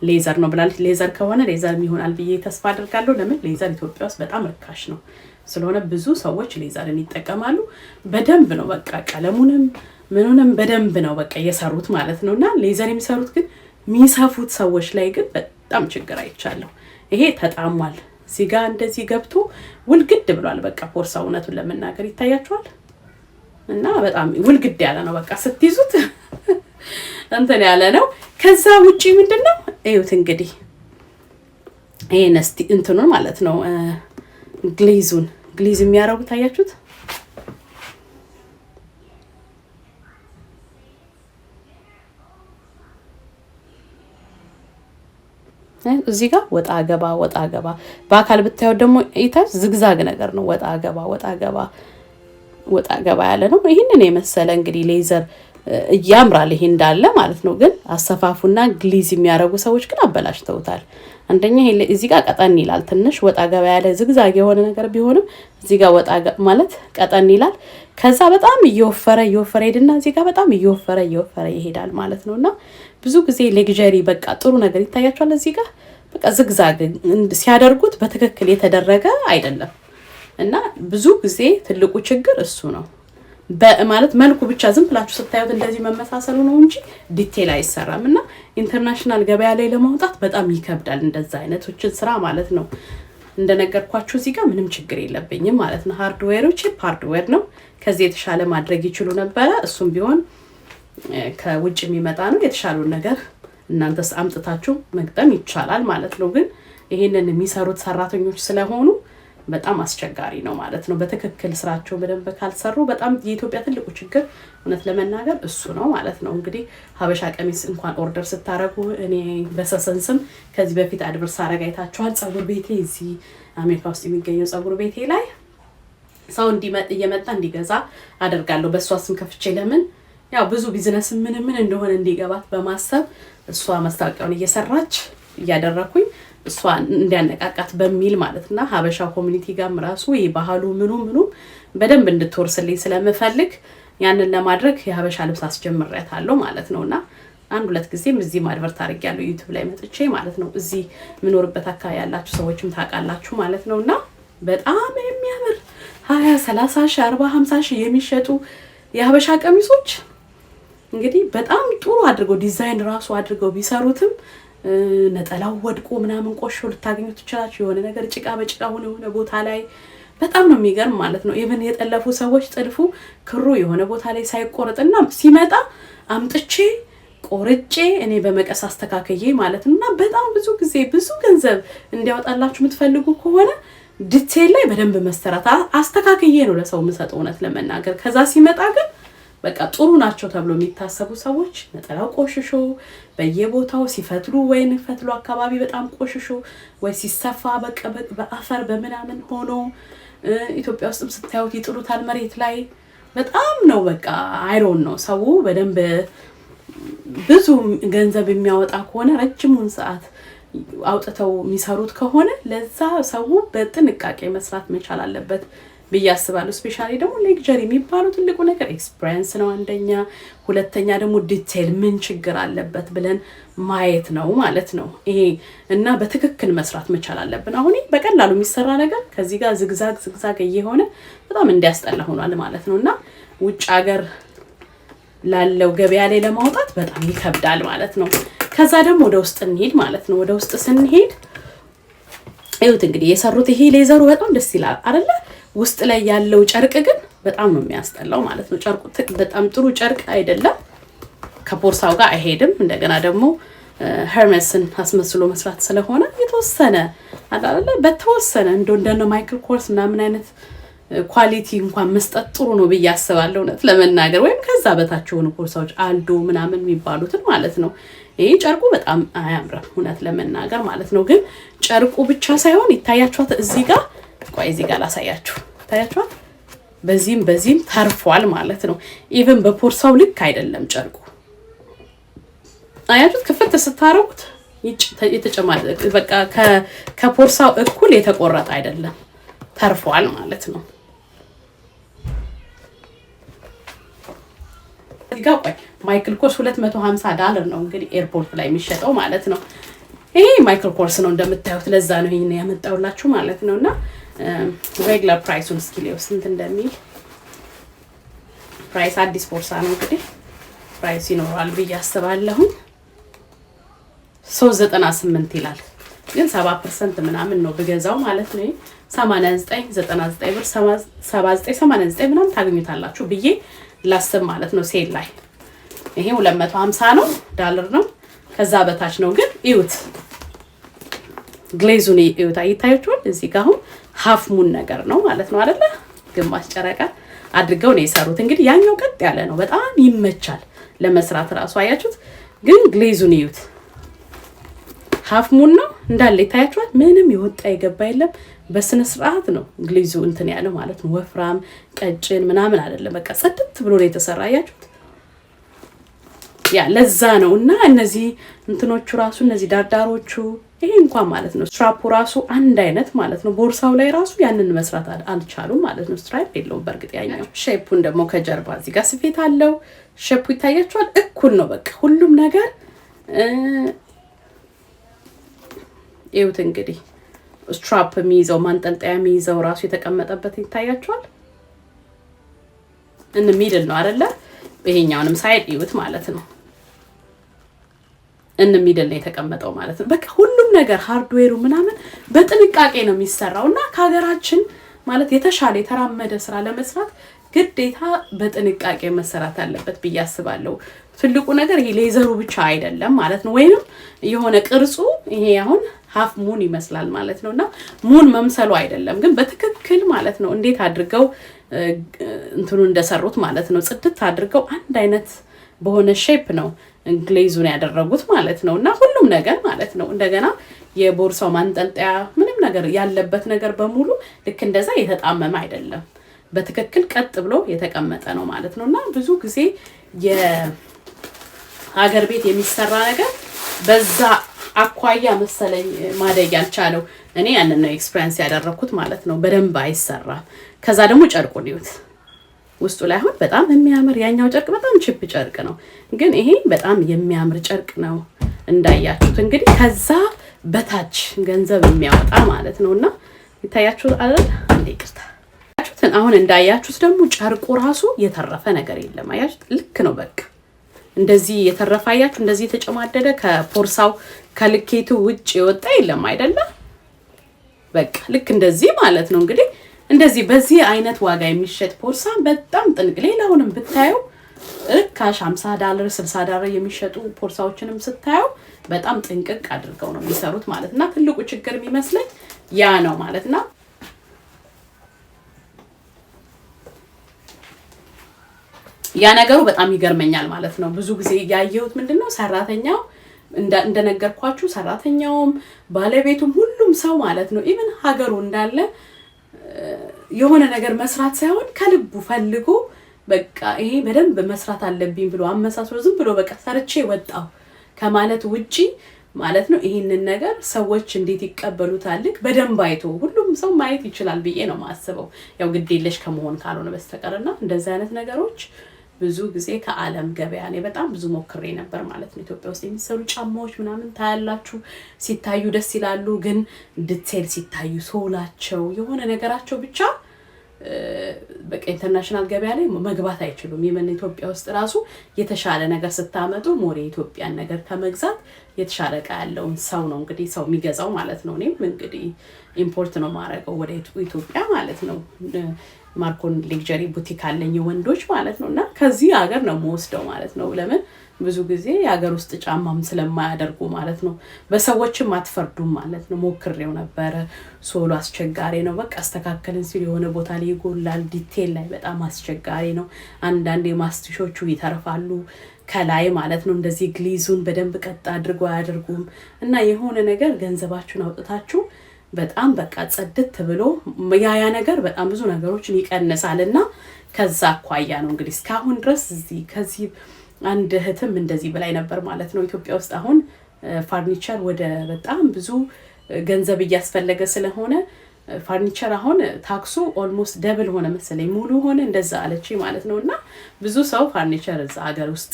ሌዘር ነው ብላለች። ሌዘር ከሆነ ሌዘር ይሆናል ብዬ ተስፋ አድርጋለሁ። ለምን ሌዘር ኢትዮጵያ ውስጥ በጣም ርካሽ ነው ስለሆነ ብዙ ሰዎች ሌዘርን ይጠቀማሉ። በደንብ ነው በቃ ቀለሙንም ምኑንም በደንብ ነው በቃ የሰሩት ማለት ነውና ሌዘር የሚሰሩት ግን የሚሰፉት ሰዎች ላይ ግን በጣም ችግር አይቻለሁ። ይሄ ተጣሟል። እዚህ ጋር እንደዚህ ገብቶ ውልግድ ብሏል። በቃ ቦርሳው እውነቱን ለመናገር ይታያችኋል እና በጣም ውልግድ ያለ ነው። በቃ ስትይዙት እንትን ያለ ነው። ከዛ ውጪ ምንድነው እዩት እንግዲህ ይሄ ነስቲ እንትኑን ማለት ነው ግሊዝ የሚያረጉ ታያችሁት። እዚህ ጋር ወጣ ገባ በአካል ብታዩ ደግሞ ኢታች ዝግዛግ ነገር ነው። ወጣ ገባ ያለ ነው። ይሄንን የመሰለ እንግዲህ ሌዘር ያምራል ይሄ እንዳለ ማለት ነው። ግን አሰፋፉና ግሊዝ የሚያረጉ ሰዎች ግን አበላሽተውታል። አንደኛ ይሄ እዚህ ጋር ቀጠን ይላል ትንሽ ወጣ ገባ ያለ ዝግዛግ የሆነ ነገር ቢሆንም እዚህ ጋር ወጣ ማለት ቀጠን ይላል። ከዛ በጣም እየወፈረ ሄድና እዚህ ጋር በጣም እየወፈረ ይሄዳል ማለት ነውና ብዙ ጊዜ ሌግዠሪ በቃ ጥሩ ነገር ይታያቸዋል። እዚህ ጋር በቃ ዝግዛግ ሲያደርጉት በትክክል የተደረገ አይደለም እና ብዙ ጊዜ ትልቁ ችግር እሱ ነው። በማለት መልኩ ብቻ ዝም ብላችሁ ስታዩት እንደዚህ መመሳሰሉ ነው እንጂ ዲቴል አይሰራም እና ኢንተርናሽናል ገበያ ላይ ለማውጣት በጣም ይከብዳል እንደዛ አይነቶችን ስራ ማለት ነው። እንደነገርኳችሁ እዚህ ጋር ምንም ችግር የለብኝም ማለት ነው። ሃርድዌሩ ቺፕ ሃርድዌር ነው። ከዚህ የተሻለ ማድረግ ይችሉ ነበረ። እሱም ቢሆን ከውጭ የሚመጣ ነው። የተሻሉ ነገር እናንተስ አምጥታችሁ መግጠም ይቻላል ማለት ነው። ግን ይሄንን የሚሰሩት ሰራተኞች ስለሆኑ በጣም አስቸጋሪ ነው ማለት ነው። በትክክል ስራቸው በደንብ ካልሰሩ በጣም የኢትዮጵያ ትልቁ ችግር እውነት ለመናገር እሱ ነው ማለት ነው። እንግዲህ ሀበሻ ቀሚስ እንኳን ኦርደር ስታረጉ እኔ በሰሰንስም ከዚህ በፊት አድቨርስ አረጋ አይታችኋል። ጸጉር ቤቴ እዚህ አሜሪካ ውስጥ የሚገኘው ጸጉር ቤቴ ላይ ሰው እየመጣ እንዲገዛ አደርጋለሁ በእሷ ስም ከፍቼ። ለምን ያው ብዙ ቢዝነስ ምን እንደሆነ እንዲገባት በማሰብ እሷ ማስታወቂያውን እየሰራች እያደረኩኝ እሷ እንዲያነቃቃት በሚል ማለትና ሀበሻ ኮሚኒቲ ጋርም ራሱ ይሄ ባህሉ ምኑ በደንብ እንድትወርስልኝ ስለምፈልግ ያንን ለማድረግ የሀበሻ ልብስ አስጀምሬያታለሁ ማለት ነውና አንድ ሁለት ጊዜም እዚህ ማድቨርት አድርጌያለሁ ዩቲዩብ ላይ መጥቼ ማለት ነው። እዚህ ምኖርበት አካባቢ ያላችሁ ሰዎችም ታውቃላችሁ ማለት ነውና በጣም የሚያምር 20 30 ሺህ 40 50 ሺህ የሚሸጡ የሀበሻ ቀሚሶች እንግዲህ በጣም ጥሩ አድርገው ዲዛይን ራሱ አድርገው ቢሰሩትም ነጠላው ወድቆ ምናምን ቆሾ ልታገኙ ትችላላችሁ። የሆነ ነገር ጭቃ በጭቃ የሆነ ቦታ ላይ በጣም ነው የሚገርም ማለት ነው። ኢቭን የጠለፉ ሰዎች ጥልፉ ክሩ የሆነ ቦታ ላይ ሳይቆረጥና ሲመጣ አምጥቼ ቆርጬ እኔ በመቀስ አስተካክዬ ማለት ነውና በጣም ብዙ ጊዜ ብዙ ገንዘብ እንዲያወጣላችሁ የምትፈልጉ ከሆነ ዲቴል ላይ በደንብ መስተራት አስተካክዬ ነው ለሰው የምሰጠው እውነት ለመናገር። ከዛ ሲመጣ ግን በቃ ጥሩ ናቸው ተብሎ የሚታሰቡ ሰዎች ነጠላው ቆሽሾ በየቦታው ሲፈትሉ ወይን ፈትሉ አካባቢ በጣም ቆሽሾ ወይ ሲሰፋ በቃ በአፈር በመናምን ሆኖ ኢትዮጵያ ውስጥም ስታዩት ይጥሉታል መሬት ላይ በጣም ነው በቃ አይሮን ነው ሰው በደንብ ብዙ ገንዘብ የሚያወጣ ከሆነ ረጅሙን ሰዓት አውጥተው የሚሰሩት ከሆነ ለዛ ሰው በጥንቃቄ መስራት መቻል አለበት ብዬ አስባለሁ። ስፔሻሊ ደግሞ ሌግዠሪ የሚባለው ትልቁ ነገር ኤክስፒሪየንስ ነው አንደኛ፣ ሁለተኛ ደግሞ ዲቴል ምን ችግር አለበት ብለን ማየት ነው ማለት ነው። ይሄ እና በትክክል መስራት መቻል አለብን። አሁን በቀላሉ የሚሰራ ነገር ከዚህ ጋር ዝግዛግ እየሆነ በጣም እንዲያስጠላ ሆኗል ማለት ነው እና ውጭ ሀገር ላለው ገበያ ላይ ለማውጣት በጣም ይከብዳል ማለት ነው። ከዛ ደግሞ ወደ ውስጥ እንሄድ ማለት ነው። ወደ ውስጥ ስንሄድ እዩት እንግዲህ የሰሩት ይሄ ሌዘሩ በጣም ደስ ይላል አይደለ? ውስጥ ላይ ያለው ጨርቅ ግን በጣም ነው የሚያስጠላው ማለት ነው። ጨርቁ በጣም ጥሩ ጨርቅ አይደለም፣ ከቦርሳው ጋር አይሄድም። እንደገና ደግሞ ሄርሜስን አስመስሎ መስራት ስለሆነ የተወሰነ አይደለ በተወሰነ እንደነ ማይክል ኮርስ ምናምን አይነት ኳሊቲ እንኳን መስጠት ጥሩ ነው ብዬ አስባለሁ እውነት ለመናገር። ወይም ከዛ በታች የሆኑ ቦርሳዎች አልዶ ምናምን የሚባሉትን ማለት ነው። ይሄ ጨርቁ በጣም አያምርም እውነት ለመናገር ማለት ነው። ግን ጨርቁ ብቻ ሳይሆን ይታያችኋል እዚህ ጋር ቆይ እዚህ ጋር ላሳያችሁ። ታያችኋል በዚህም ተርፏል ማለት ነው። ኢቭን በፖርሳው ልክ አይደለም ጨርቁ። አያችሁት ክፍት ስታረጉት የተጨማደደ በቃ ከፖርሳው እኩል የተቆረጠ አይደለም። ተርፏል ማለት ነው። እዚህ ጋር ቆይ ማይክል ኮርስ $250 ነው እንግዲህ ኤርፖርት ላይ የሚሸጠው ማለት ነው። ይሄ ማይክል ኮርስ ነው እንደምታዩት፣ ለዛ ነው ይሄን ያመጣውላችሁ ማለት ነውና ሬጉላር ፕራይሱን እስኪ ሊው ስንት እንደሚል ፕራይስ አዲስ ቦርሳ ነው እንግዲህ ፕራይስ ይኖራል ብዬ አስባለሁ። 398 ይላል ግን 7% ምናምን ነው በገዛው ማለት ነው። 89.99 ብር 79.89 ምናምን ታገኙታላችሁ ብዬ ላስብ ማለት ነው ሴል ላይ። ይሄ $250 ነው። ከዛ በታች ነው ግን እዩት፣ ግሌዙን እዩት፣ አይታያችኋል? እዚህ ጋር አሁን ሃፍ ሙን ነገር ነው ማለት ነው አይደለ? ግማሽ ጨረቃ አድርገው ነው የሰሩት። እንግዲህ ያኛው ቀጥ ያለ ነው፣ በጣም ይመቻል ለመስራት ራሱ አያችሁት? ግን ግሌዙን እዩት፣ ሃፍ ሙን ነው እንዳለ ይታያችኋል? ምንም የወጣ የገባ የለም። በስነ ስርዓት ነው ግሌዙ እንትን ያለው ማለት ነው። ወፍራም ቀጭን ምናምን አይደለም፣ በቃ ጽድት ብሎ ነው የተሰራ አያችሁት? ያ ለዛ ነው። እና እነዚህ እንትኖቹ ራሱ እነዚህ ዳርዳሮቹ ይሄ እንኳን ማለት ነው ስትራፑ ራሱ አንድ አይነት ማለት ነው። ቦርሳው ላይ ራሱ ያንን መስራት አልቻሉም ማለት ነው። ስትራፕ የለውም በእርግጥ ያኛው። ሼፑን ደግሞ ከጀርባ እዚህ ጋር ስፌት አለው። ሼፑ ይታያችኋል፣ እኩል ነው በቃ ሁሉም ነገር። ይኸውት እንግዲህ ስትራፕ የሚይዘው ማንጠልጠያ የሚይዘው ራሱ የተቀመጠበት ይታያችኋል። ሚድል ነው አይደለ? ይሄኛውንም ሳይድ ይዩት ማለት ነው። ሚድል ነው የተቀመጠው ማለት ነው። በቃ ሁሉም ነገር ሃርድዌሩ ምናምን በጥንቃቄ ነው የሚሰራው እና ከሀገራችን ማለት የተሻለ የተራመደ ስራ ለመስራት ግዴታ በጥንቃቄ መሰራት አለበት ብዬ አስባለሁ። ትልቁ ነገር ይሄ ሌዘሩ ብቻ አይደለም ማለት ነው። ወይንም የሆነ ቅርጹ ይሄ አሁን ሃፍ ሙን ይመስላል ማለት ነውና ሙን መምሰሉ አይደለም ግን በትክክል ማለት ነው እንዴት አድርገው እንትኑ እንደሰሩት ማለት ነው። ጽድት አድርገው አንድ አይነት በሆነ ሼፕ ነው ግሌዙን ያደረጉት ማለት ነውና ሁሉም ነገር ማለት ነው። እንደገና የቦርሳው ማንጠልጠያ ምንም ነገር ያለበት ነገር በሙሉ ልክ እንደዛ የተጣመመ አይደለም። በትክክል ቀጥ ብሎ የተቀመጠ ነው ማለት ነውና ብዙ ጊዜ የሀገር ቤት የሚሰራ ነገር በዛ አኳያ መሰለኝ ማደግ ያልቻለው። እኔ ያንን ነው ኤክስፒሪየንስ ያደረኩት ማለት ነው። በደንብ አይሰራም። ከዛ ደግሞ ጨርቁን ይዩት ውስጡ ላይ አሁን በጣም የሚያምር ያኛው ጨርቅ በጣም ቺፕ ጨርቅ ነው፣ ግን ይሄ በጣም የሚያምር ጨርቅ ነው እንዳያችሁት። እንግዲህ ከዛ በታች ገንዘብ የሚያወጣ ማለት ነውና ይታያችሁት አይደል? አንዴ ይቅርታ። አሁን እንዳያችሁት ደግሞ ጨርቁ ራሱ የተረፈ ነገር የለም። አያችሁት? ልክ ነው በቃ እንደዚህ የተረፈ አያችሁ፣ እንደዚህ የተጨማደደ ከፖርሳው ከልኬቱ ውጭ የወጣ የለም አይደለ? በቃ ልክ እንደዚህ ማለት ነው። እንግዲህ እንደዚህ በዚህ አይነት ዋጋ የሚሸጥ ፖርሳ በጣም ጥንቅ። ሌላውንም ብታዩ ርካሽ $50 $60 የሚሸጡ ፖርሳዎችንም ስታዩ በጣም ጥንቅቅ አድርገው ነው የሚሰሩት ማለት እና ትልቁ ችግር የሚመስለኝ ያ ነው ማለት ነው። ያ ነገሩ በጣም ይገርመኛል ማለት ነው። ብዙ ጊዜ ያየሁት ምንድነው ሰራተኛው እንደነገርኳችሁ ሰራተኛውም ባለቤቱም ሁሉም ሰው ማለት ነው ኢቭን ሀገሩ እንዳለ የሆነ ነገር መስራት ሳይሆን ከልቡ ፈልጎ በቃ ይሄ በደንብ መስራት አለብኝ ብሎ አመሳስሎ ዝም ብሎ በቃ ሰርቼ ወጣው ከማለት ውጪ ማለት ነው ይሄንን ነገር ሰዎች እንዴት ይቀበሉታል በደንብ አይቶ ሁሉም ሰው ማየት ይችላል ብዬ ነው ማስበው። ያው ግዴለሽ ከመሆን ካልሆነ በስተቀርና እንደዚህ አይነት ነገሮች ብዙ ጊዜ ከዓለም ገበያ ላይ በጣም ብዙ ሞክሬ ነበር ማለት ነው። ኢትዮጵያ ውስጥ የሚሰሩ ጫማዎች ምናምን ታያላችሁ፣ ሲታዩ ደስ ይላሉ፣ ግን ዲቴል ሲታዩ ሶላቸው የሆነ ነገራቸው ብቻ በቃ ኢንተርናሽናል ገበያ ላይ መግባት አይችሉም። የምን ኢትዮጵያ ውስጥ ራሱ የተሻለ ነገር ስታመጡ ሞሬ ኢትዮጵያን ነገር ከመግዛት የተሻለ ዕቃ ያለውን ሰው ነው እንግዲህ ሰው የሚገዛው ማለት ነው። እኔም እንግዲህ ኢምፖርት ነው ማረገው ወደ ኢትዮጵያ ማለት ነው። ማርኮን ሌክዠሪ ቡቲክ አለኝ ወንዶች ማለት ነውና ከዚህ ሀገር ነው የምወስደው ማለት ነው። ለምን ብዙ ጊዜ የሀገር ውስጥ ጫማም ስለማያደርጉ ማለት ነው። በሰዎችም አትፈርዱም ማለት ነው። ሞክሬው ነበረ። ሶሎ አስቸጋሪ ነው። በቃ አስተካከልን ሲል የሆነ ቦታ ላይ ይጎላል። ዲቴል ላይ በጣም አስቸጋሪ ነው። አንዳንዴ ማስቲሾቹ ይተርፋሉ ከላይ ማለት ነው። እንደዚህ ግሊዙን በደንብ ቀጥ አድርጎ አያደርጉም እና የሆነ ነገር ገንዘባችሁን አውጥታችሁ በጣም በቃ ጸድት ብሎ ያ ነገር በጣም ብዙ ነገሮችን ይቀንሳልና ከዛ አኳያ ነው እንግዲህ እስካሁን ድረስ እዚህ ከዚህ አንድ እህትም እንደዚህ በላይ ነበር ማለት ነው። ኢትዮጵያ ውስጥ አሁን ፈርኒቸር ወደ በጣም ብዙ ገንዘብ እያስፈለገ ስለሆነ ፈርኒቸር አሁን ታክሱ ኦልሞስት ደብል ሆነ መሰለኝ ሙሉ ሆነ እንደዛ አለች ማለት ነውና ብዙ ሰው ፈርኒቸር እዛ ሀገር ውስጥ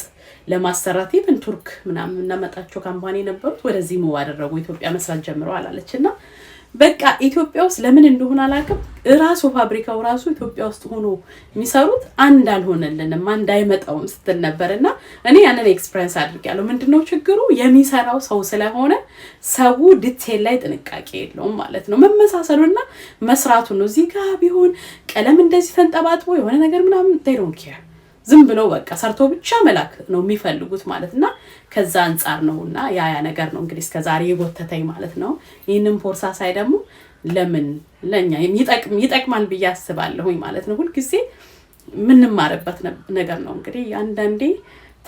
ለማሰራት ኢቭን ቱርክ ምናምን እናመጣቸው ካምፓኒ ነበሩት ወደዚህ ሙቭ አደረጉ ኢትዮጵያ መስራት ጀምረዋል አለችና በቃ ኢትዮጵያ ውስጥ ለምን እንደሆነ አላውቅም ራሱ ፋብሪካው ራሱ ኢትዮጵያ ውስጥ ሆኖ የሚሰሩት አንድ አልሆነልንም አንድ አይመጣውም ስትል ነበርና እኔ ያንን ኤክስፒሪየንስ አድርጌያለሁ ምንድነው ችግሩ የሚሰራው ሰው ስለሆነ ሰው ዲቴል ላይ ጥንቃቄ የለውም ማለት ነው መመሳሰሉና መስራቱ ነው እዚህ ጋር ቢሆን ቀለም እንደዚህ ተንጠባጥቦ የሆነ ነገር ምናምን they don't care ዝም ብለው በቃ ሰርቶ ብቻ መላክ ነው የሚፈልጉት ማለትና ከዛ አንፃር ነውና ያ ነገር ነው እንግዲህ እስከ ዛሬ የጎተተኝ ማለት ነው ይሄንን ፖርሳ ሳይ ደግሞ ለምን ለኛ ይጠቅማል ብዬ አስባለሁኝ ማለት ነው ሁሉ ጊዜ ምንም ማረበት ነገር ነው እንግዲህ አንዳንዴ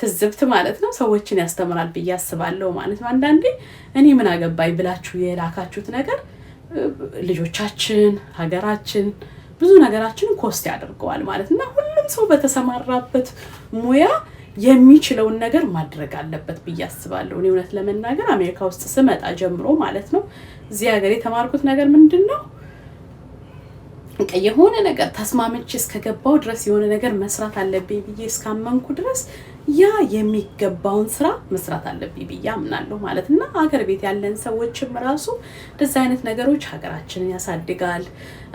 ትዝብት ማለት ነው ሰዎችን ያስተምራል ብዬ አስባለሁ ማለት ነው አንዳንዴ እኔ ምን አገባይ ብላችሁ የላካችሁት ነገር ልጆቻችን ሀገራችን ብዙ ነገራችን ኮስት ያደርገዋል ማለትና ሁሉም ሰው በተሰማራበት ሙያ የሚችለውን ነገር ማድረግ አለበት ብዬ አስባለሁ እኔ እውነት ለመናገር አሜሪካ ውስጥ ስመጣ ጀምሮ ማለት ነው እዚህ ሀገር የተማርኩት ነገር ምንድነው የሆነ ነገር ተስማምቼ እስከገባው ድረስ የሆነ ነገር መስራት አለብኝ ብዬ እስካመንኩ ድረስ ያ የሚገባውን ስራ መስራት አለብኝ ብዬ አምናለሁ ማለትና ሀገር ቤት ያለን ሰዎችም ራሱ እንደዛ አይነት ነገሮች ሀገራችንን ያሳድጋል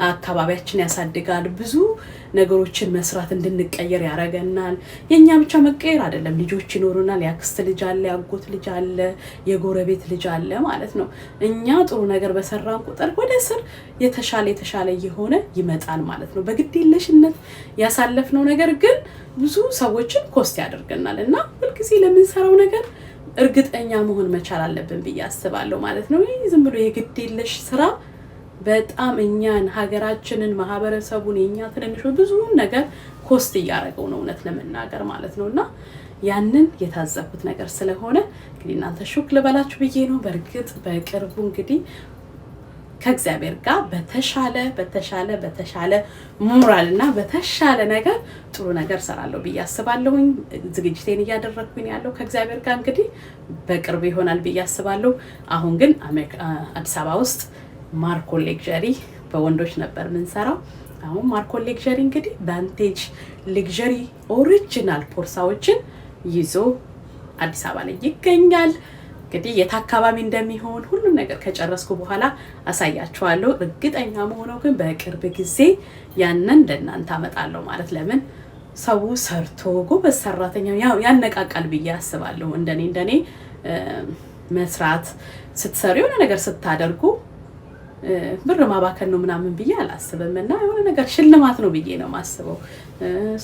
አካባቢያችን ያሳድጋል ብዙ ነገሮችን መስራት እንድንቀየር ያረጋናል የኛ ብቻ መቀየር አይደለም ልጆች ይኖሩናል ያክስት ልጅ አለ ያጎት ልጅ አለ የጎረቤት ልጅ አለ ማለት ነው እኛ ጥሩ ነገር በሰራን ቁጥር ወደ ስር የተሻለ የሆነ ይመጣል ማለት ነው በግዴለሽነት ያሳለፍነው ነገር ግን ብዙ ሰዎችን ኮስት ያደርገናልና ሁልጊዜ ለምንሰራው ነገር እርግጠኛ መሆን መቻል አለብን ብዬ አስባለሁ ማለት ነው ዝም ብሎ የግዴለሽ ስራ በጣም እኛን ሀገራችንን ማህበረሰቡን የኛ ትንንሽ ብዙ ነገር ኮስት ያያረገው ነው እውነት ለመናገር ማለት ነውና ያንን የታዘብኩት ነገር ስለሆነ እንግዲህ እናንተ ሹክ ልበላችሁ ብዬ ነው በርግጥ በቅርቡ እንግዲህ ከእግዚአብሔር ጋር በተሻለ ሞራልና በተሻለ ነገር ጥሩ ነገር ሰራለሁ ብዬ አስባለሁኝ ዝግጅቴን ያደረኩኝ ያለው ከእግዚአብሔር ጋር እንግዲህ በቅርብ ይሆናል ብዬ አስባለሁ አሁን ግን አዲስ አበባ ውስጥ ማርኮ ሌክዠሪ በወንዶች ነበር ምን ሰራው አሁን ማርኮ ሌክዠሪ እንግዲህ ቫንቴጅ ሌክዠሪ ኦሪጂናል ፖርሳዎችን ይዞ አዲስ አበባ ላይ ይገኛል እንግዲህ የታካባቢ እንደሚሆን ሁሉ ነገር ከጨረስኩ በኋላ አሳያችኋለሁ እርግጠኛ መሆነው ግን በቅርብ ጊዜ ያንን እንደናንተ አመጣለሁ ማለት ለምን ሰው ሰርቶ ጎበዝ ሰራተኛ ያነቃቃል ብዬ አስባለሁ እንደኔ መስራት ስትሰሩ የሆነ ነገር ስታደርጉ ብር ማባከን ነው ምናምን ብዬ አላስብምና የሆነ ነገር ሽልማት ነው ብዬ ነው ማስበው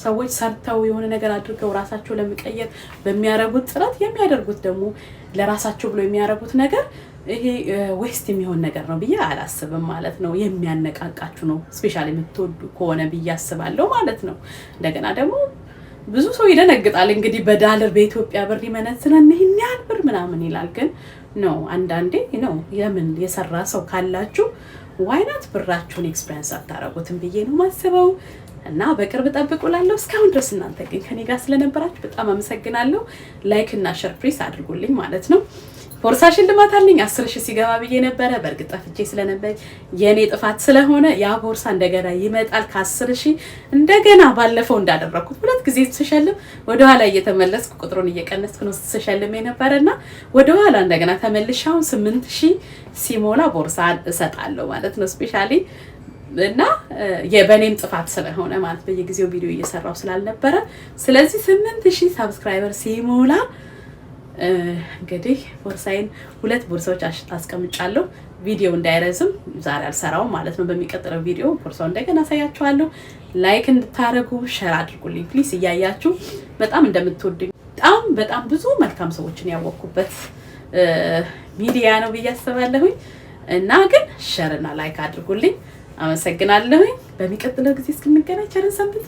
ሰዎች ሰርተው የሆነ ነገር አድርገው ራሳቸው ለመቀየር በሚያረጉት ጥረት የሚያደርጉት ደግሞ ለራሳቸው ብሎ የሚያረጉት ነገር ይሄ ዌስት የሚሆን ነገር ነው ብዬ አላስብም ማለት ነው የሚያነቃቃችሁ ነው ስፔሻሊ የምትወዱ ከሆነ ብዬ አስባለሁ ማለት ነው እንደገና ደግሞ ብዙ ሰው ይደነግጣል እንግዲህ በዳለር በኢትዮጵያ ብር ይመነዝራል ይሄን ያህል ብር ምናምን ይላል ግን ነው አንዳንዴ ነው የምን የሰራ ሰው ካላችሁ why not ብራችሁን ኤክስፒሪየንስ አታረጉትም ብዬ ነው ማስበው እና በቅርብ ጠብቁላለሁ እስካሁን ድረስ እናንተ ግን ከኔ ጋር ስለነበራችሁ በጣም አመሰግናለሁ ላይክ እና ሼር ፕሊስ አድርጉልኝ ማለት ነው ፖርሳ ሽልማት አለኝ 10000 ሲገባ ብዬ ነበር በርግጥ ጠፍቼ ስለነበር የኔ ጥፋት ስለሆነ ያ ፖርሳ እንደገና ይመጣል ከ10000 እንደገና ባለፈው እንዳደረኩት ሁለት ጊዜ ተሸልም ወደ ኋላ እየተመለስኩ ቁጥሩን እየቀነስኩ ነው ተሸልም የነበረና ወደ ኋላ እንደገና ተመልሻው 8000 ሲሞላ ፖርሳ እሰጣለሁ ማለት ነው ስፔሻሊ እና የበኔም ጥፋት ስለሆነ ማለት በየጊዜው ቪዲዮ እየሰራው ስላልነበረ ስለዚህ 8000 ሰብስክራይበር ሲሞላ እንግዲህ ቦርሳዬን ሁለት ቦርሳዎች አስቀምጫለሁ ቪዲዮ እንዳይረዝም ዛሬ አልሰራውም ማለት ነው በሚቀጥለው ቪዲዮ ቦርሳው እንደገና አሳያችኋለሁ ላይክ እንድታረጉ ሼር አድርጉልኝ ፕሊስ እያያችሁ በጣም እንደምትወዱኝ በጣም ብዙ መልካም ሰዎችን ያወኩበት ሚዲያ ነው በያስባለሁኝ እና ግን ሼር እና ላይክ አድርጉልኝ አመሰግናለሁ በሚቀጥለው ጊዜ እስክንገናኝ ቸር ሰንብቱ